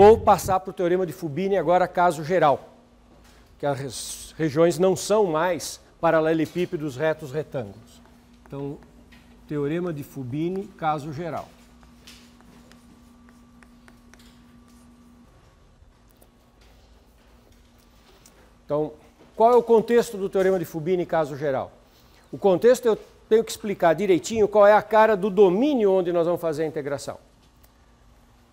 vou passar para o teorema de Fubini agora, caso geral, que as regiões não são mais paralelepípedos retos retângulos. Então, teorema de Fubini, caso geral. Então, qual é o contexto do teorema de Fubini, caso geral? O contexto eu tenho que explicar direitinho qual é a cara do domínio onde nós vamos fazer a integração.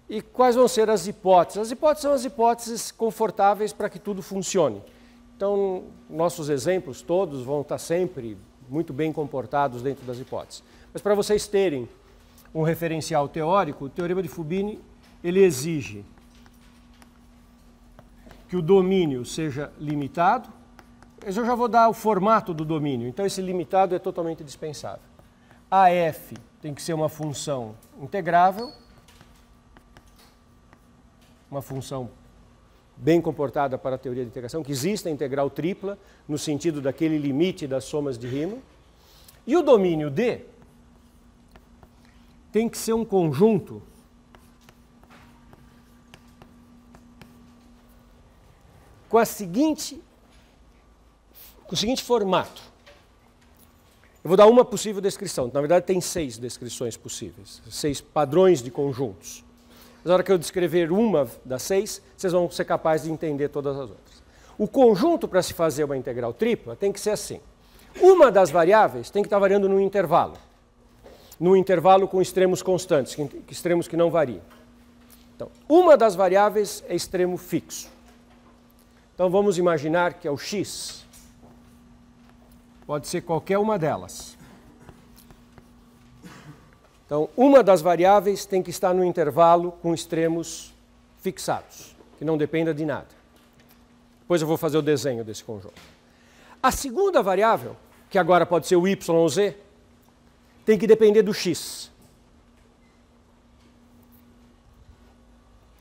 E quais vão ser as hipóteses? As hipóteses são as hipóteses confortáveis para que tudo funcione. Então, nossos exemplos todos vão estar sempre muito bem comportados dentro das hipóteses. Mas para vocês terem um referencial teórico, o teorema de Fubini, ele exige que o domínio seja limitado. Eu já vou dar o formato do domínio, então esse limitado é totalmente dispensável. A f tem que ser uma função integrável, uma função bem comportada para a teoria de integração, que exista a integral tripla, no sentido daquele limite das somas de Riemann. E o domínio D tem que ser um conjunto com o seguinte formato. Eu vou dar uma possível descrição. Na verdade, tem 6 descrições possíveis, 6 padrões de conjuntos. Mas na hora que eu descrever uma das 6, vocês vão ser capazes de entender todas as outras. O conjunto para se fazer uma integral tripla tem que ser assim. Uma das variáveis tem que estar variando num intervalo com extremos constantes, extremos que não variam. Então, uma das variáveis é extremo fixo. Então, vamos imaginar que é o x. Pode ser qualquer uma delas. Então, uma das variáveis tem que estar no intervalo com extremos fixados, que não dependa de nada. Depois eu vou fazer o desenho desse conjunto. A segunda variável, que agora pode ser o y ou z, tem que depender do x.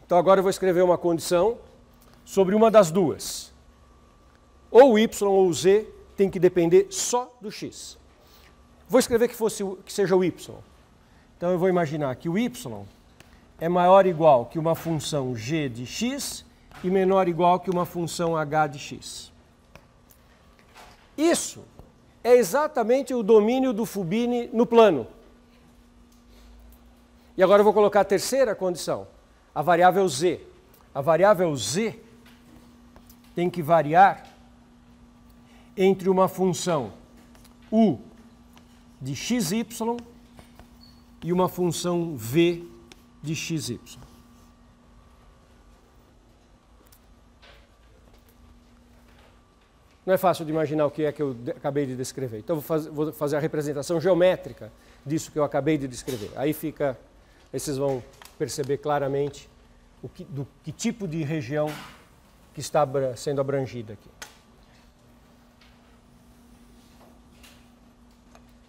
Então, agora eu vou escrever uma condição sobre uma das duas. Ou o y ou o z tem que depender só do x. Vou escrever que seja o y. Então eu vou imaginar que o y é maior ou igual que uma função g de x e menor ou igual que uma função h de x. Isso é exatamente o domínio do Fubini no plano. E agora eu vou colocar a terceira condição, a variável z. A variável z tem que variar entre uma função u de xy e uma função v de xy. Não é fácil de imaginar o que é que eu acabei de descrever. Então, vou fazer a representação geométrica disso que eu acabei de descrever. Aí vocês vão perceber claramente do que tipo de região que está sendo abrangida aqui.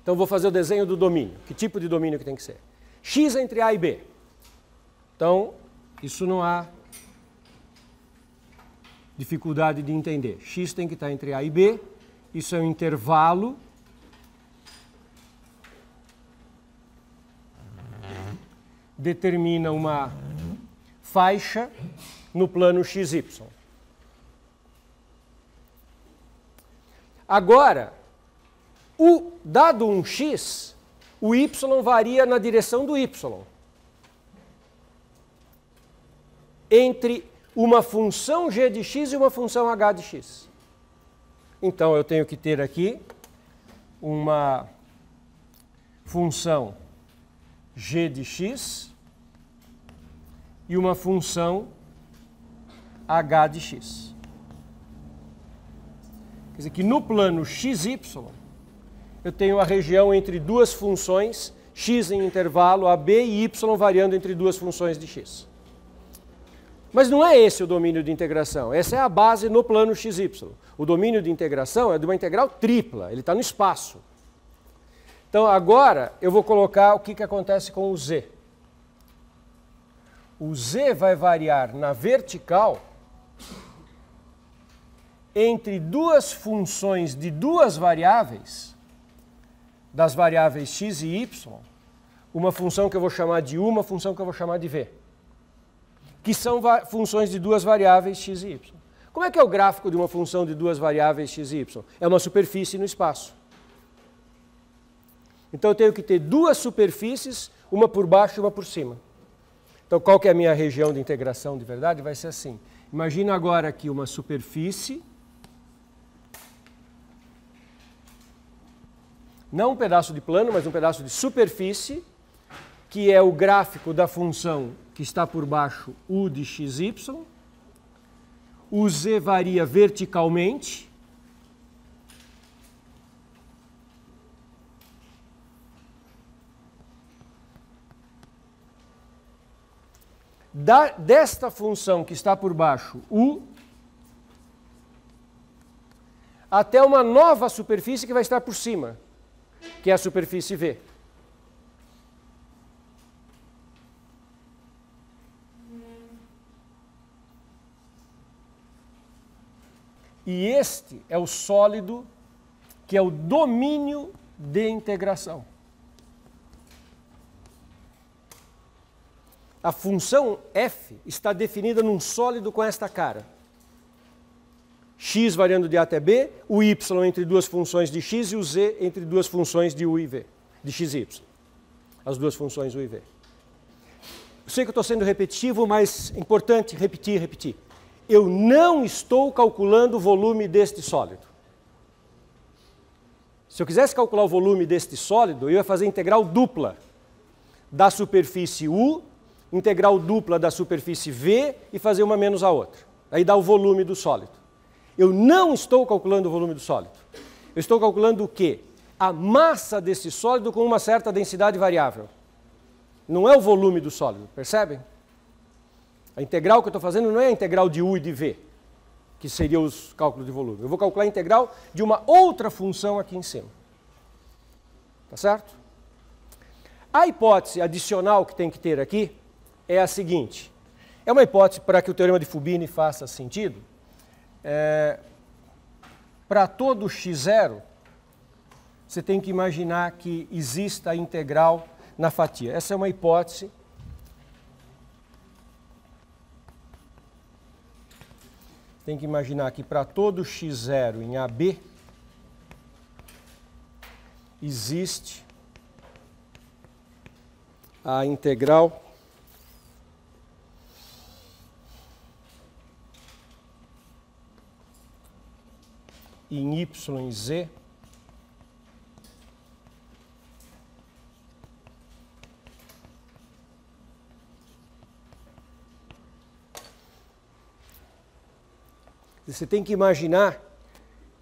Então, vou fazer o desenho do domínio. Que tipo de domínio que tem que ser? X entre A e B. Então, isso não há dificuldade de entender. X tem que estar entre A e B. Isso é um intervalo. Determina uma faixa no plano XY. Agora, dado um x, o y varia na direção do y. Entre uma função g de x e uma função h de x. Então, eu tenho que ter aqui uma função g de x e uma função h de x. Quer dizer que no plano xy, eu tenho a região entre duas funções, x em intervalo AB e y variando entre duas funções de x. Mas não é esse o domínio de integração, essa é a base no plano xy. O domínio de integração é de uma integral tripla, ele está no espaço. Então agora eu vou colocar o que acontece com o z. O z vai variar na vertical entre duas funções de duas variáveis, das variáveis x e y, uma função que eu vou chamar de u, uma função que eu vou chamar de v. que são funções de duas variáveis x e y. Como é que é o gráfico de uma função de duas variáveis x e y? É uma superfície no espaço. Então eu tenho que ter duas superfícies, uma por baixo e uma por cima. Então qual que é a minha região de integração de verdade? Vai ser assim. Imagina agora aqui uma superfície, não um pedaço de plano, mas um pedaço de superfície, que é o gráfico da função que está por baixo, u de xy. O z varia verticalmente. Desta função que está por baixo, u, até uma nova superfície que vai estar por cima, que é a superfície v. E este é o sólido que é o domínio de integração. A função f está definida num sólido com esta cara. X variando de A até B, o y entre duas funções de x e o z entre duas funções de u e v, de x e y. As duas funções u e v. Eu sei que eu estou sendo repetitivo, mas é importante repetir. Eu não estou calculando o volume deste sólido. Se eu quisesse calcular o volume deste sólido, eu ia fazer integral dupla da superfície U, integral dupla da superfície V e fazer uma menos a outra. Aí dá o volume do sólido. Eu não estou calculando o volume do sólido. Eu estou calculando o quê? A massa desse sólido com uma certa densidade variável. Não é o volume do sólido, percebem? A integral que eu estou fazendo não é a integral de U e de V, que seriam os cálculos de volume. Eu vou calcular a integral de uma outra função aqui em cima. Tá certo? A hipótese adicional que tem que ter aqui é a seguinte. É uma hipótese para que o teorema de Fubini faça sentido. Para todo x0, você tem que imaginar que exista a integral na fatia. Essa é uma hipótese. Tem que imaginar que para todo x0 em AB existe a integral em y e z você tem que imaginar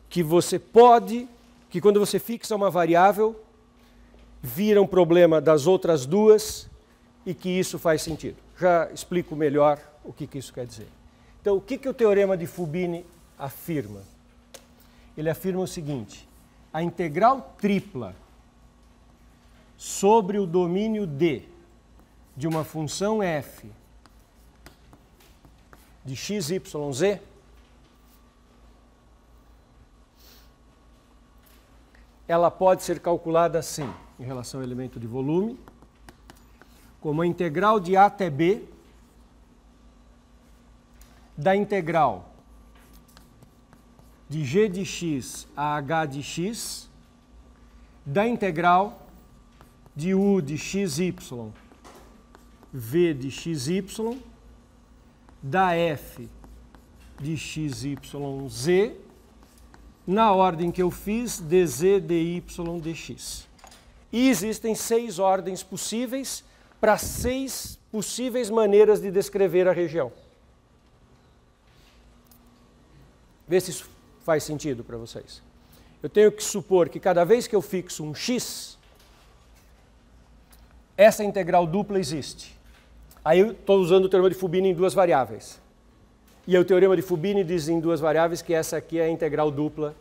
que você pode, que quando você fixa uma variável, vira um problema das outras duas e que isso faz sentido. Já explico melhor o que isso quer dizer. Então, o que o teorema de Fubini afirma? Ele afirma o seguinte: a integral tripla sobre o domínio D de uma função f de x, y, z ela pode ser calculada assim, em relação ao elemento de volume, como a integral de A até B da integral de g de x a h de x, da integral de u de xy, v de xy, da f de xyz, na ordem que eu fiz, dz, dy, dx. E existem 6 ordens possíveis para 6 possíveis maneiras de descrever a região. Vê se isso faz sentido para vocês. Eu tenho que supor que cada vez que eu fixo um x, essa integral dupla existe. Aí eu estou usando o teorema de Fubini em duas variáveis. E o teorema de Fubini diz em duas variáveis que essa aqui é a integral dupla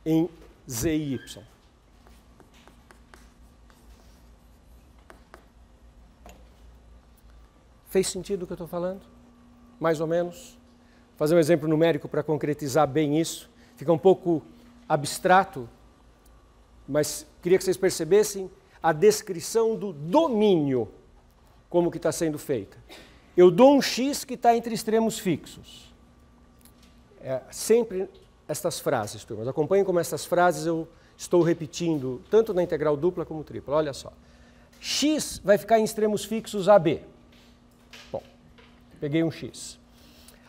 em z e y. Fez sentido o que eu estou falando? Mais ou menos? Vou fazer um exemplo numérico para concretizar bem isso. Fica um pouco abstrato, mas queria que vocês percebessem a descrição do domínio como que está sendo feita. Eu dou um x que está entre extremos fixos. É sempre estas frases, turmas. Acompanhem como essas frases eu estou repetindo, tanto na integral dupla como tripla. Olha só. X vai ficar em extremos fixos AB. Bom, peguei um x.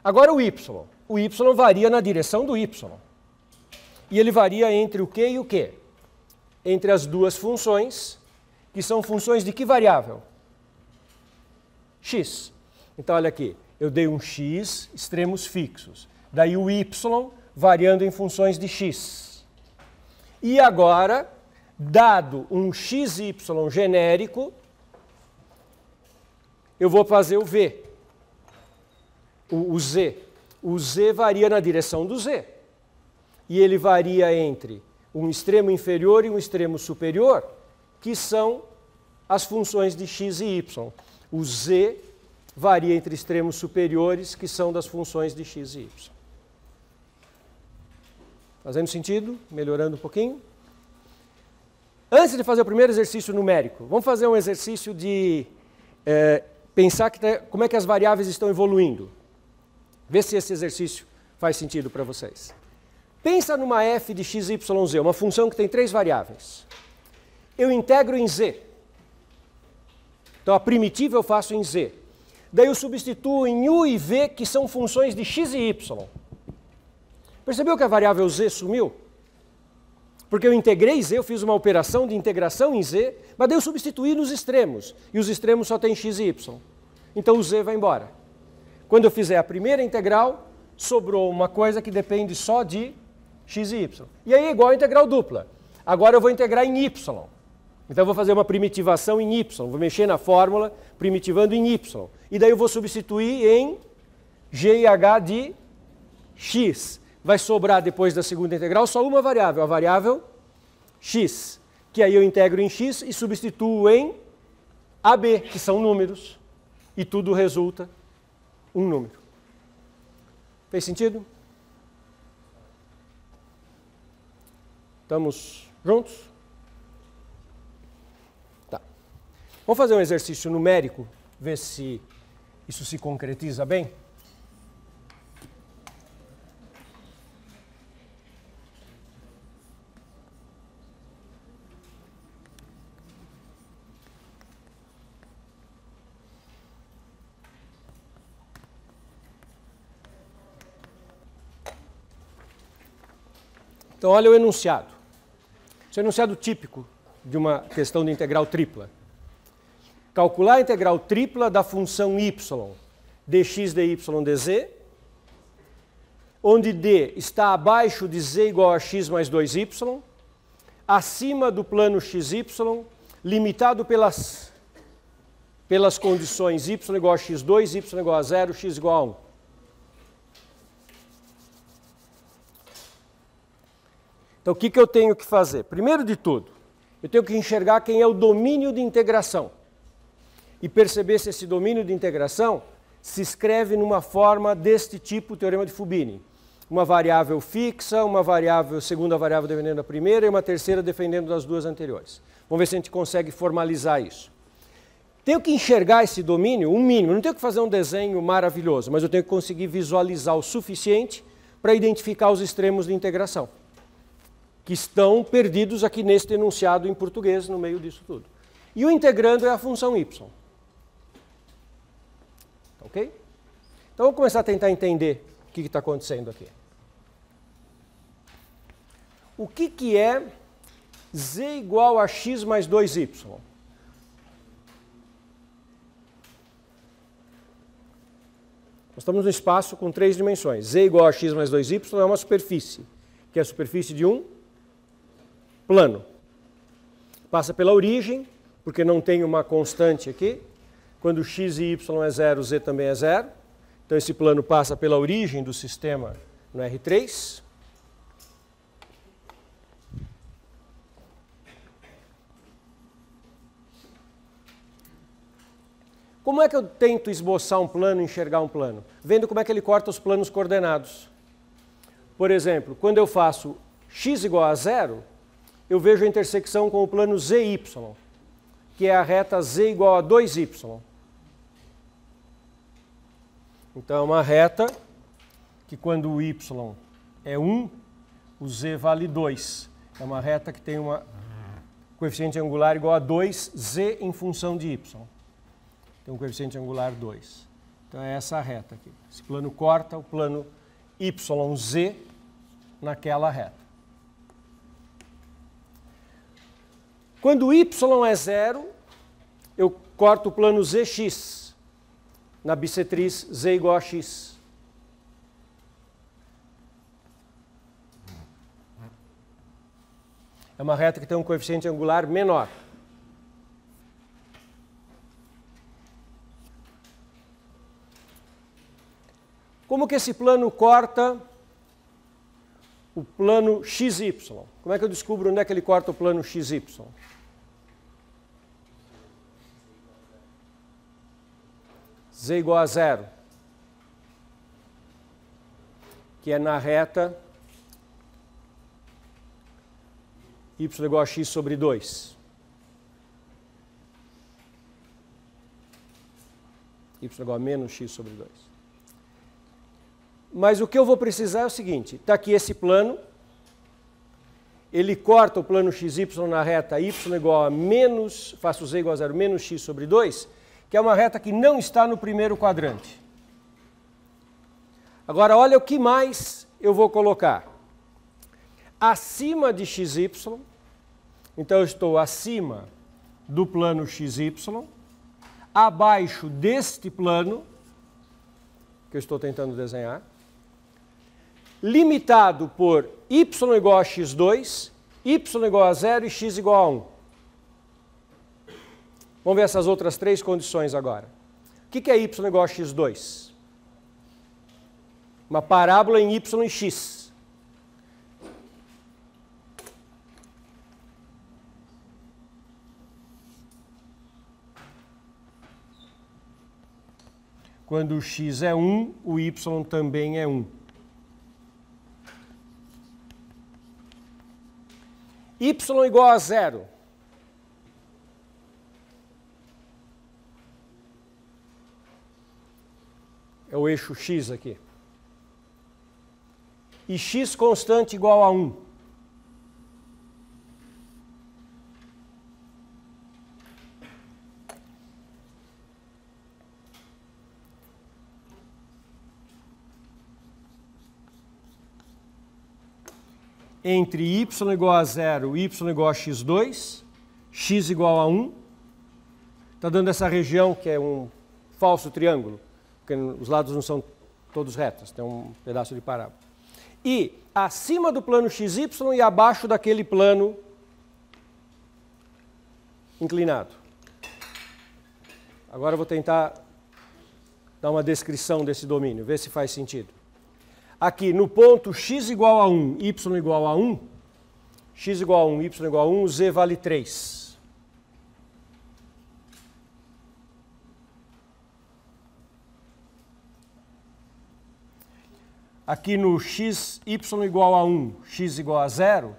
Agora o y. O y varia na direção do y. E ele varia entre o q e o q? Entre as duas funções, que são funções de que variável? X. Então, olha aqui, eu dei um x, extremos fixos. Daí o y variando em funções de x. E agora, dado um xy genérico, eu vou fazer o v, o z. O z varia na direção do z. E ele varia entre um extremo inferior e um extremo superior, que são as funções de x e y. O z varia entre extremos superiores, que são das funções de x e y. Fazendo sentido? Melhorando um pouquinho? Antes de fazer o primeiro exercício numérico, vamos fazer um exercício de pensar como é que as variáveis estão evoluindo. Vê se esse exercício faz sentido para vocês. Pensa numa f de x, y, z, uma função que tem 3 variáveis. Eu integro em z. Então a primitiva eu faço em z. Daí eu substituo em u e v, que são funções de x e y. Percebeu que a variável z sumiu? Porque eu integrei z, eu fiz uma operação de integração em z, mas daí eu substituí nos extremos. E os extremos só têm x e y. Então o z vai embora. Quando eu fizer a primeira integral, sobrou uma coisa que depende só de x e y. E aí é igual a integral dupla. Agora eu vou integrar em y. Então eu vou fazer uma primitivação em y. Vou mexer na fórmula primitivando em y. E daí eu vou substituir em g e h de x. Vai sobrar depois da segunda integral só uma variável, a variável x. Que aí eu integro em x e substituo em AB, que são números. E tudo resulta um número. Fez sentido? Estamos juntos? Tá. Vamos fazer um exercício numérico, ver se isso se concretiza bem? Então, olha o enunciado. Esse é o enunciado típico de uma questão de integral tripla. Calcular a integral tripla da função y dx, dy, dz, onde d está abaixo de z igual a x mais 2y, acima do plano xy, limitado pelas condições y igual a x2, y igual a 0, x igual a 1. Então, o que eu tenho que fazer? Primeiro de tudo, eu tenho que enxergar quem é o domínio de integração. E perceber se esse domínio de integração se escreve numa forma deste tipo, teorema de Fubini. Uma variável fixa, uma variável, segunda variável dependendo da primeira e uma terceira dependendo das duas anteriores. Vamos ver se a gente consegue formalizar isso. Tenho que enxergar esse domínio, um mínimo. Não tenho que fazer um desenho maravilhoso, mas eu tenho que conseguir visualizar o suficiente para identificar os extremos de integração, que estão perdidos aqui neste enunciado em português, no meio disso tudo. E o integrando é a função y. Ok? Então, vamos começar a tentar entender o que está acontecendo aqui. O que é z igual a x mais 2y? Nós estamos no espaço com 3 dimensões. Z igual a x mais 2y é uma superfície, que é a superfície de um plano. Passa pela origem, porque não tem uma constante aqui. Quando x e y é 0, z também é 0. Então esse plano passa pela origem do sistema no R3. Como é que eu tento esboçar um plano, enxergar um plano? Vendo como é que ele corta os planos coordenados. Por exemplo, quando eu faço x igual a 0, eu vejo a intersecção com o plano ZY, que é a reta z igual a 2y. Então é uma reta que quando o y é 1, o z vale 2. É uma reta que tem um coeficiente angular igual a 2z em função de y. Tem um coeficiente angular 2. Então é essa reta aqui. Esse plano corta o plano YZ naquela reta. Quando y é 0, eu corto o plano ZX na bissetriz z igual a x. É uma reta que tem um coeficiente angular menor. Como que esse plano corta o plano XY? Como é que eu descubro onde é que ele corta o plano XY? Z igual a 0, que é na reta y igual a x sobre 2. Y igual a menos x sobre 2. Mas o que eu vou precisar é o seguinte, está aqui esse plano, ele corta o plano xy na reta y igual a menos, faço z igual a 0, menos x sobre 2, que é uma reta que não está no primeiro quadrante. Agora, olha o que mais eu vou colocar. Acima de xy, então eu estou acima do plano xy, abaixo deste plano, que eu estou tentando desenhar, limitado por y igual a x2, y igual a 0 e x igual a 1. Vamos ver essas outras três condições agora. O que é y igual a x2? Uma parábola em y e x. Quando o x é 1, o y também é 1. Y igual a 0. É o eixo x aqui. E x constante igual a 1. Entre y igual a 0 e y igual a x2, x igual a 1. Está dando essa região que é um falso triângulo, porque os lados não são todos retos, tem um pedaço de parábola. E acima do plano XY e abaixo daquele plano inclinado. Agora eu vou tentar dar uma descrição desse domínio, ver se faz sentido. Aqui no ponto x igual a 1, y igual a 1, x igual a 1, y igual a 1, z vale 3. Aqui no x, y igual a 1, x igual a 0,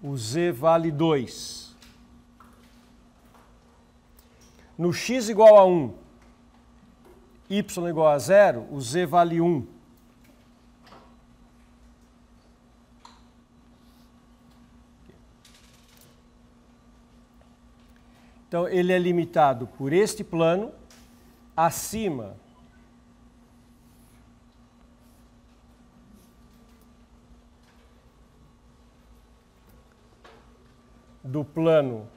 o z vale 2. No x igual a 1, y igual a 0, o z vale 1. Então, ele é limitado por este plano, acima do plano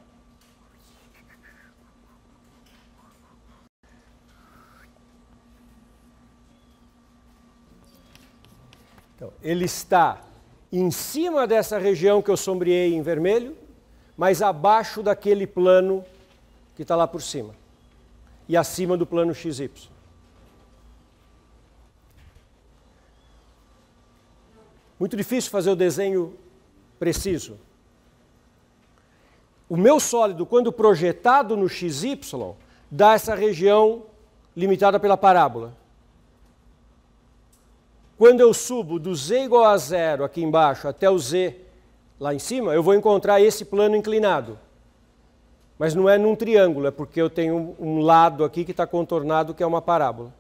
então, ele está em cima dessa região que eu sombreei em vermelho, mas abaixo daquele plano que está lá por cima e acima do plano XY. Muito difícil fazer o desenho preciso. O meu sólido, quando projetado no XY, dá essa região limitada pela parábola. Quando eu subo do z igual a 0 aqui embaixo até o z lá em cima, eu vou encontrar esse plano inclinado. Mas não é num triângulo, é porque eu tenho um lado aqui que está contornado, que é uma parábola.